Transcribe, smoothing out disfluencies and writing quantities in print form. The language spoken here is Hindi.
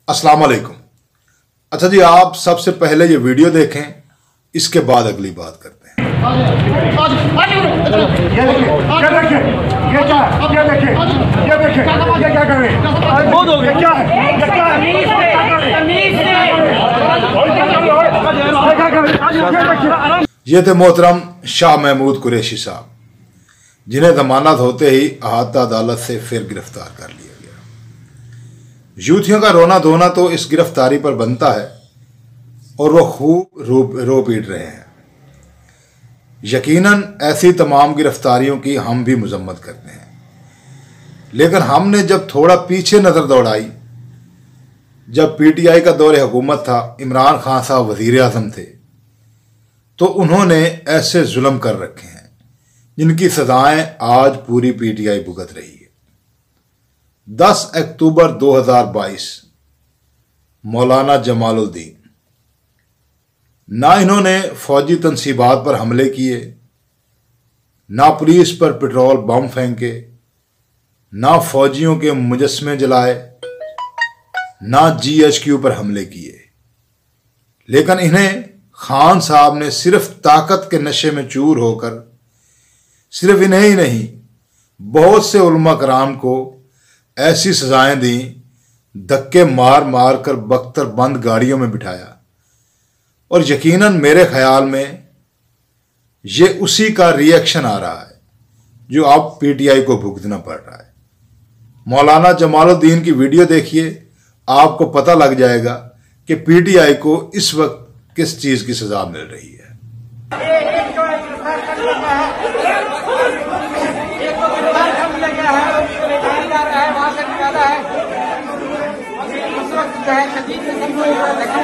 अस्सलाम वालेकुम। अच्छा जी, आप सबसे पहले ये वीडियो देखें, इसके बाद अगली बात करते हैं। ये थे मोहतरम शाह महमूद कुरैशी साहब, जिन्हें जमानत होते ही अहाता अदालत से फिर गिरफ्तार कर लिया गया। यूथियों का रोना धोना तो इस गिरफ्तारी पर बनता है और वो खूब रो पीट रहे हैं। यकीनन ऐसी तमाम गिरफ्तारियों की हम भी मजम्मत करते हैं, लेकिन हमने जब थोड़ा पीछे नज़र दौड़ाई, जब पीटीआई का दौर हुकूमत था, इमरान खान साहब वज़ीर आज़म थे, तो उन्होंने ऐसे जुल्म कर रखे हैं जिनकी सजाएं आज पूरी पीटीआई भुगत रही है। 10 अक्टूबर 2022 मौलाना जमालुद्दीन, ना इन्होंने फौजी तनसीबात पर हमले किए, ना पुलिस पर पेट्रोल बम फेंके, ना फौजियों के मुजस्मे जलाए, ना जीएचक्यू पर हमले किए, लेकिन इन्हें खान साहब ने सिर्फ ताकत के नशे में चूर होकर सिर्फ इन्हें ही नहीं, बहुत से उलमा कराम को ऐसी सजाएं दी, धक्के मार मार कर बख्तर बंद गाड़ियों में बिठाया। और यकीनन मेरे ख्याल में ये उसी का रिएक्शन आ रहा है जो अब पीटीआई को भुगतना पड़ रहा है। मौलाना जमालुद्दीन की वीडियो देखिए, आपको पता लग जाएगा कि पीटीआई को इस वक्त किस चीज की सजा मिल रही है। है